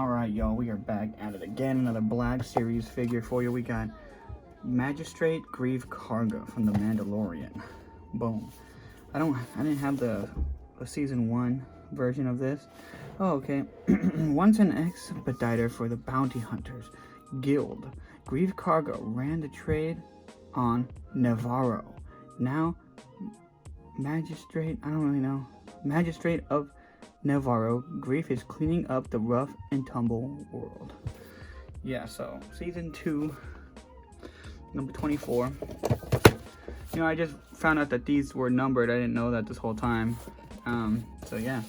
Alright, y'all, we are back at it again. Another Black Series figure for you. We got Magistrate Greef Karga from The Mandalorian. Boom. I didn't have the season 1 version of this. Oh, okay. Once an expediter for the Bounty Hunters Guild, Greef Karga ran the trade on Navarro. Now, Magistrate, I don't really know. Magistrate of Navarro, Greef is cleaning up the rough and tumble world. Yeah, so season 2, number 24. You know, I just found out that these were numbered. I didn't know that this whole time. So yeah,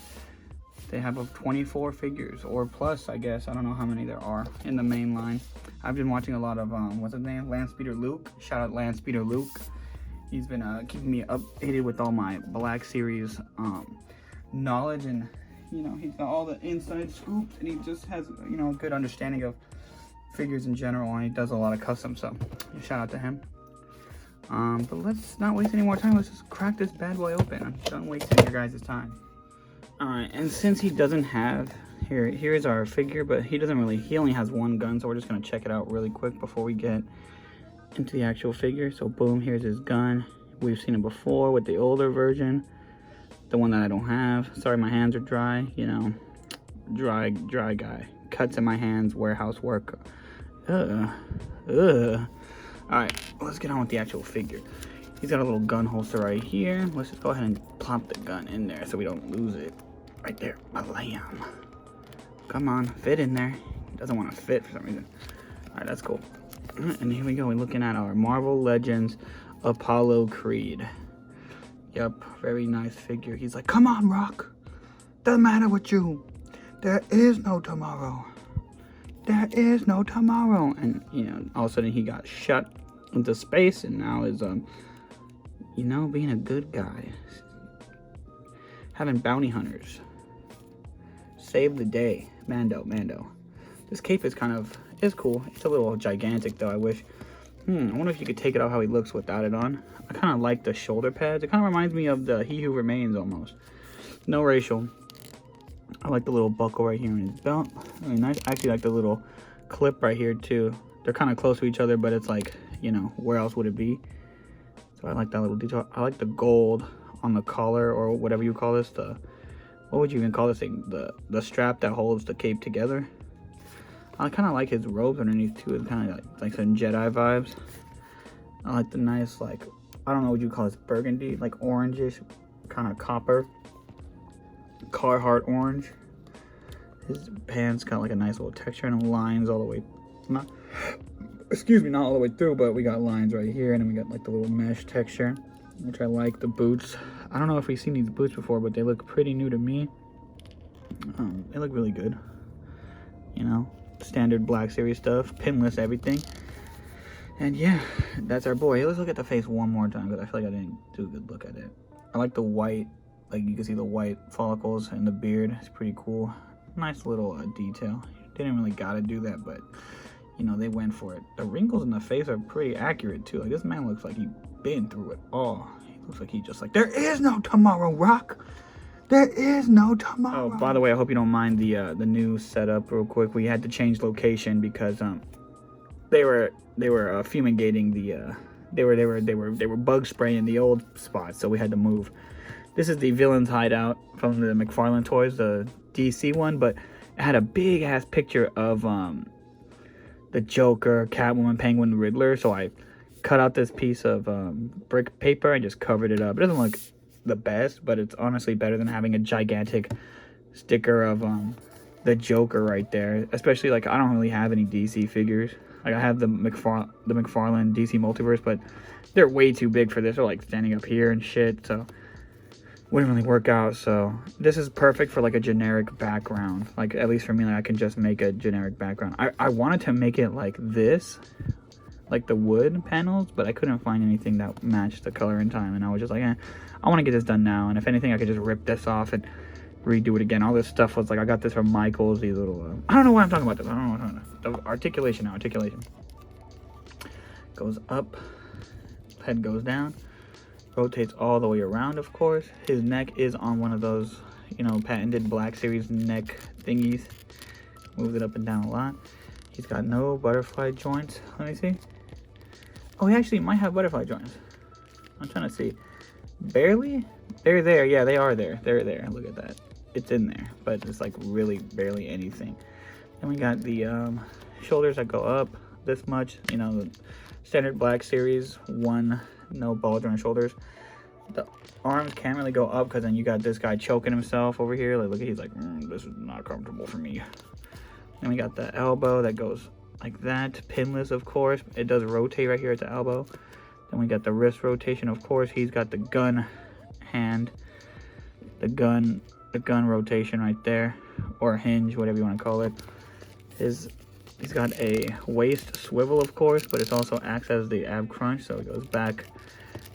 they have 24 figures or plus, I guess. I don't know how many there are in the main line. I've been watching a lot of what's his name, Lance Peter Luke. Shout out Lance Peter Luke. He's been keeping me updated with all my Black Series knowledge, and you know, he's got all the inside scoops, and he just has, you know, a good understanding of figures in general, and he does a lot of custom, so shout out to him. But let's not waste any more time. Let's just crack this bad boy open. I'm done wasting your guys' time. Alright, and since he doesn't have, here's our figure, but he only has one gun, so we're just gonna check it out really quick before we get into the actual figure. So boom, here's his gun. We've seen it before with the older version. The one that I don't have. Sorry, my hands are dry, you know. Dry guy. Cuts in my hands, warehouse work. Alright, let's get on with the actual figure. He's got a little gun holster right here. Let's just go ahead and plop the gun in there so we don't lose it. Right there. Blam. Come on, fit in there. He doesn't want to fit for some reason. Alright, that's cool. And here we go. We're looking at our Marvel Legends Apollo Creed. Yep, very nice figure. He's like, come on, Rock. Doesn't matter with you. There is no tomorrow. There is no tomorrow. And, you know, all of a sudden he got shot into space and now is, you know, being a good guy. Having bounty hunters. Save the day. Mando. This cape is is cool. It's a little gigantic, though, I wish. I wonder if you could take it off how he looks without it on. I kind of like the shoulder pads. It kind of reminds me of the He Who Remains almost. No racial. I like the little buckle right here in his belt. Really nice. I actually like the little clip right here too. They're kind of close to each other, but it's like, you know, where else would it be? So I like that little detail. I like the gold on the collar, or whatever you call this. What would you even call this thing? The strap that holds the cape together. I kind of like his robes underneath too. It's kind of like some Jedi vibes. I like the nice, like, I don't know what you call this, burgundy, like orangish, kind of copper, Carhartt orange. His pants got like a nice little texture and lines all the way, not all the way through, but we got lines right here, and then we got like the little mesh texture, which I like. The boots, I don't know if we've seen these boots before, but they look pretty new to me. They look really good, you know. Standard Black Series stuff, pinless everything. And yeah, that's our boy. Let's look at the face one more time, because I feel like I didn't do a good look at it. I like the white, like you can see the white follicles in the beard. It's pretty cool. Nice little detail. Didn't really gotta do that, but you know, they went for it. The wrinkles in the face are pretty accurate too. Like, this man looks like he's been through it all. He looks like he just like, there is no tomorrow, Rock. There is no tomorrow. Oh, by the way, I hope you don't mind the new setup real quick. We had to change location because they were fumigating the they were bug spraying the old spot, so we had to move. This is the villain's hideout from the McFarlane Toys, the DC one, but it had a big ass picture of the Joker, Catwoman, Penguin, Riddler, so I cut out this piece of brick paper and just covered it up. It doesn't look the best, but it's honestly better than having a gigantic sticker of the Joker right there. Especially, like, I don't really have any DC figures. Like, I have the McFarlane DC Multiverse, but they're way too big for this. They're like standing up here and shit, so wouldn't really work out. So this is perfect for like a generic background. Like, at least for me, like, I can just make a generic background. I wanted to make it like this, like the wood panels, but I couldn't find anything that matched the color in time, and I was just like, I want to get this done now, and if anything I could just rip this off and redo it again. All this stuff was like, I got this from Michael's, these little I don't know why I'm talking about this. I don't know what I'm talking about. The articulation goes up, head goes down, rotates all the way around. Of course, his neck is on one of those, you know, patented Black Series neck thingies. Moves it up and down a lot. He's got no butterfly joints. Let me see. Oh, he actually might have butterfly joints. I'm trying to see. Barely? They're there. Yeah, they are there. They're there. Look at that. It's in there, but it's like really barely anything. Then we got the shoulders that go up this much. You know, the standard Black Series 1, no ball joint shoulders. The arms can't really go up because then you got this guy choking himself over here. Like, look, he's like, this is not comfortable for me. Then we got the elbow that goes like that, pinless, of course. It does rotate right here at the elbow. Then we got the wrist rotation, of course. He's got the gun hand, the gun rotation right there, or hinge, whatever you want to call it. He's got a waist swivel, of course, but it also acts as the ab crunch, so it goes back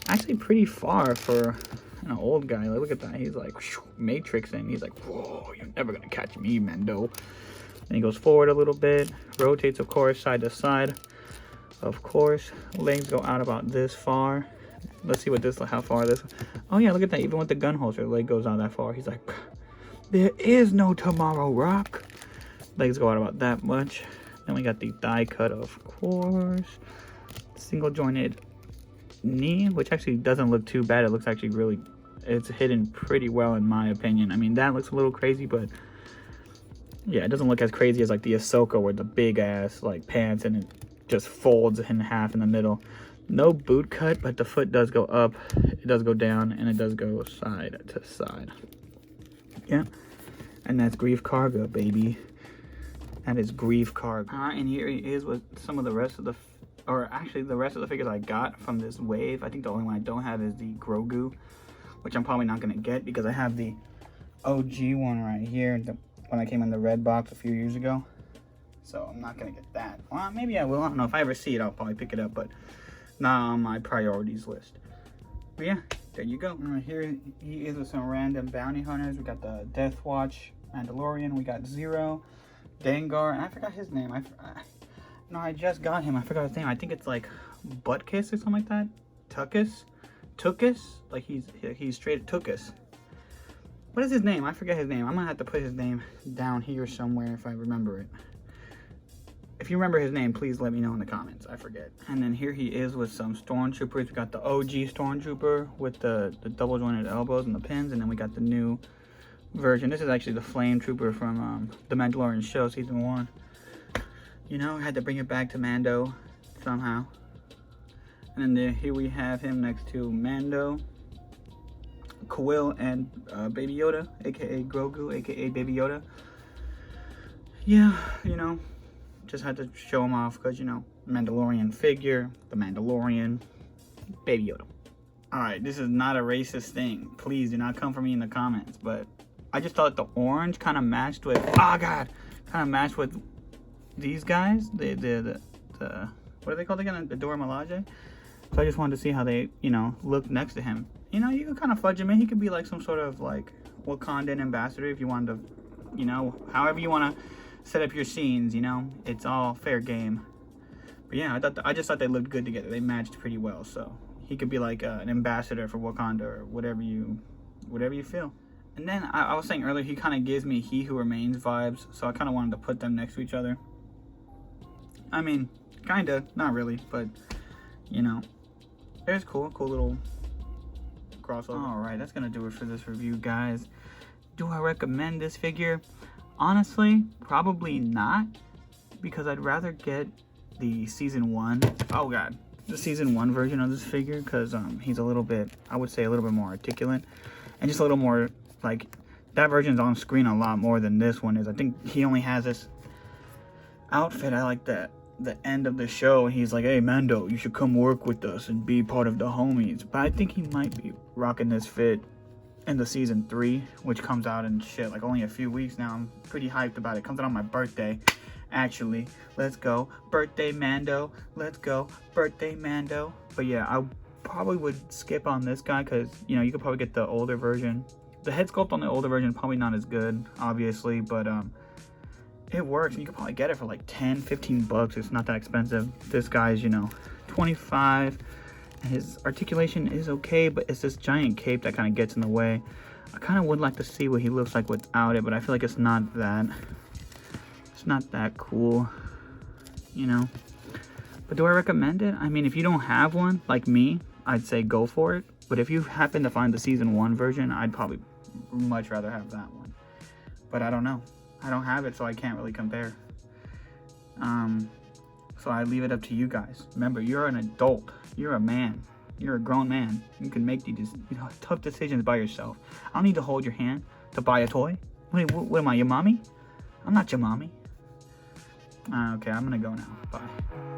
actually pretty far for an old guy. Like, look at that. He's like matrixing. He's like, whoa, you're never gonna catch me, Mando. Then he goes forward a little bit, rotates, of course, side to side. Of course, legs go out about this far. Let's see how far this. Oh yeah, look at that. Even with the gun holster, the leg goes out that far. He's like, there is no tomorrow, Rock. Legs go out about that much. Then we got the thigh cut, of course. Single jointed knee, which actually doesn't look too bad. It looks actually really, it's hidden pretty well in my opinion. I mean, that looks a little crazy, but yeah, it doesn't look as crazy as like the Ahsoka with the big ass like pants and it just folds in half in the middle. No boot cut, but the foot does go up, it does go down, and it does go side to side. Yeah, and that's Greef Karga, baby. That is Greef Karga. And here he is with some of the rest of the, or actually the rest of the figures I got from this wave. I think the only one I don't have is the Grogu, which I'm probably not gonna get because I have the OG one right here, when I came in the red box a few years ago. So I'm not gonna get that. Well, maybe I will. I don't know. If I ever see it, I'll probably pick it up, but not on my priorities list. But yeah, there you go. Here he is with some random bounty hunters. We got the Death Watch Mandalorian. We got Zero, Dengar, and I forgot his name. No, I just got him. I forgot his name. I think it's like Buttkiss or something like that. Tuckus. Like he's straight Tuckus. What is his name? I forget his name. I'm gonna have to put his name down here somewhere if I remember it. If you remember his name, please let me know in the comments. I forget. And then here he is with some stormtroopers. We got the OG stormtrooper with the double jointed elbows and the pins, and then we got the new version. This is actually the flame trooper from the Mandalorian show, season 1. You know, I had to bring it back to Mando somehow. And then here we have him next to Mando, Quill, and Baby Yoda, aka Grogu, aka Baby Yoda. Yeah, you know, just had to show him off because, you know, Mandalorian figure, the Mandalorian, Baby Yoda. Alright, this is not a racist thing. Please do not come for me in the comments, but I just thought the orange kind of matched with, kind of matched with these guys, the what are they called again? The Dora Milaje. So I just wanted to see how they, you know, look next to him. You know, you could kind of fudge him in. He could be like some sort of like Wakandan ambassador if you wanted to, you know, however you want to set up your scenes, you know, it's all fair game. But yeah, I just thought they looked good together. They matched pretty well. So he could be like an ambassador for Wakanda or whatever you feel. And then I was saying earlier, he kind of gives me He Who Remains vibes. So I kind of wanted to put them next to each other. I mean, kind of, not really, but you know, it's cool little crossover. All right, that's gonna do it for this review, guys. Do I recommend this figure? Honestly, probably not, because I'd rather get the season 1. Oh god, the season 1 version of this figure, because he's a little bit, I would say a little bit more articulate, and just a little more like that version's on screen a lot more than this one is. I think he only has this outfit. I like the end of the show, he's like, hey Mando, you should come work with us and be part of the homies. But I think he might be rocking this fit in the season 3, which comes out in shit like only a few weeks now. I'm pretty hyped about it. Comes out on my birthday, actually. Let's go birthday Mando, let's go birthday Mando. But yeah, I probably would skip on this guy because, you know, you could probably get the older version. The head sculpt on the older version probably not as good, obviously, but it works, and you could probably get it for like 10-15 bucks. It's not that expensive. This guy's, you know, 25, and his articulation is okay, but it's this giant cape that kind of gets in the way. I kind of would like to see what he looks like without it, but I feel like it's not that It's not that cool, you know. But do I recommend it? I mean, if you don't have one, like me, I'd say go for it. But if you happen to find the Season 1 version, I'd probably much rather have that one. But I don't know. I don't have it, so I can't really compare. So I leave it up to you guys. Remember, you're an adult. You're a man. You're a grown man. You can make these tough decisions by yourself. I don't need to hold your hand to buy a toy. What am I, your mommy? I'm not your mommy. Okay, I'm gonna go now. Bye.